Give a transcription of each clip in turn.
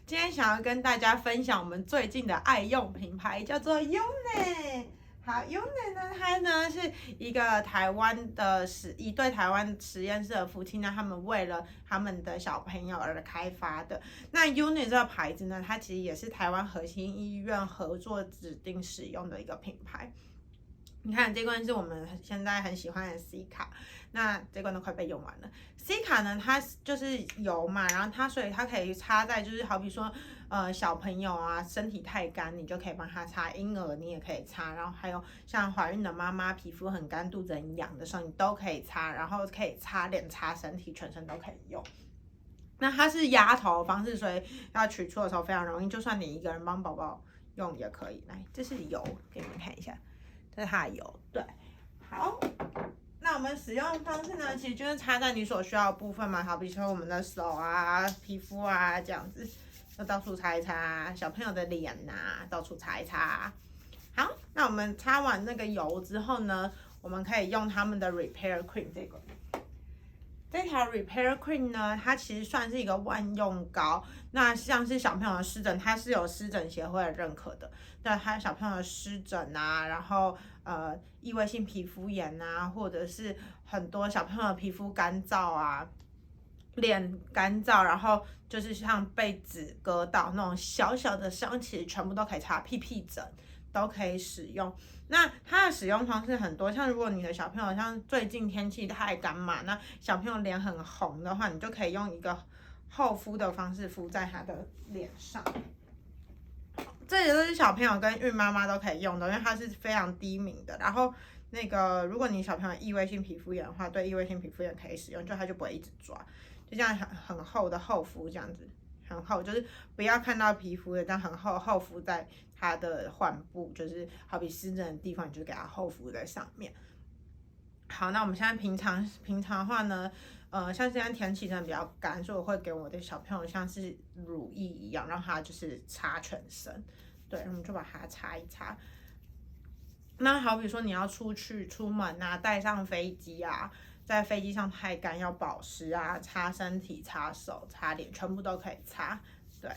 今天想要跟大家分享我们最近的爱用品牌，叫做 UNE。好，UNE 呢，它呢是一对台湾实验室的夫妻呢，他们为了他们的小朋友而开发的。那 UNE 这个牌子呢，它其实也是台湾核心医院合作指定使用的一个品牌。你看这罐是我们现在很喜欢的 C 卡，那这罐都快被用完了。C 卡呢，它就是油嘛，然后所以它可以插在就是好比说小朋友啊身体太干，你就可以帮他擦；婴儿你也可以擦，然后还有像怀孕的妈妈皮肤很干、肚子很痒的时候，你都可以擦，然后可以擦脸、擦身体，全身都可以用。那它是压头的方式，所以要取出的时候非常容易，就算你一个人帮宝宝用也可以。来，这是油，给你们看一下。这是它的油，对，好，那我们使用方式呢，其实就是擦在你所需要的部分嘛，好比说我们的手啊、皮肤啊这样子，就到处擦一擦，小朋友的脸呐、到处擦一擦。好，那我们擦完那个油之后呢，我们可以用他们的 Repair Cream 这条 Repair Cream 呢，它其实算是一个万用膏。那像是小朋友的湿疹，它是有湿疹协会的认可的。那它小朋友的湿疹啊，然后异位性皮肤炎啊，或者是很多小朋友的皮肤干燥啊，脸干燥，然后就是像被纸割到那种小小的伤，其实全部都可以擦，屁屁疹都可以使用。那它的使用方式很多，像如果你的小朋友像最近天气太干嘛，那小朋友脸很红的话，你就可以用一个厚敷的方式敷在他的脸上。这也都是小朋友跟孕妈妈都可以用的，因为它是非常低敏的。然后那个，如果你小朋友异位性皮肤炎的话，对异位性皮肤炎可以使用，就它就不会一直抓，就这样很厚的厚敷这样子。很厚，就是不要看到皮肤的，这样很厚敷在它的患部，就是好比湿疹的地方，你就给它厚敷在上面。好，那我们现在平常的话呢，像现在天气真的比较干，所以我会给我的小朋友像是乳液一样，让他就是擦全身。对，我们就把它擦一擦。那好比说你要出门啊，带上飞机啊，在飞机上太干要保湿啊，擦身体、擦手、擦脸，全部都可以擦。对，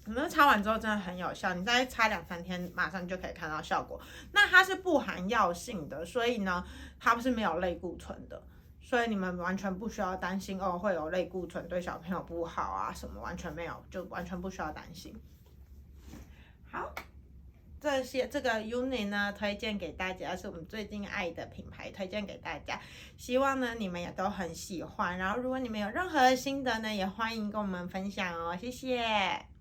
那擦完之后真的很有效，你再擦2-3天，马上就可以看到效果。那它是不含药性的，所以呢，它是没有类固醇的，所以你们完全不需要担心哦会有类固醇对小朋友不好啊什么，完全没有，就完全不需要担心。好。这个 UNE 呢，推荐给大家，是我们最近爱的品牌，推荐给大家。希望呢你们也都很喜欢。然后如果你们有任何的心得呢，也欢迎跟我们分享哦，谢谢。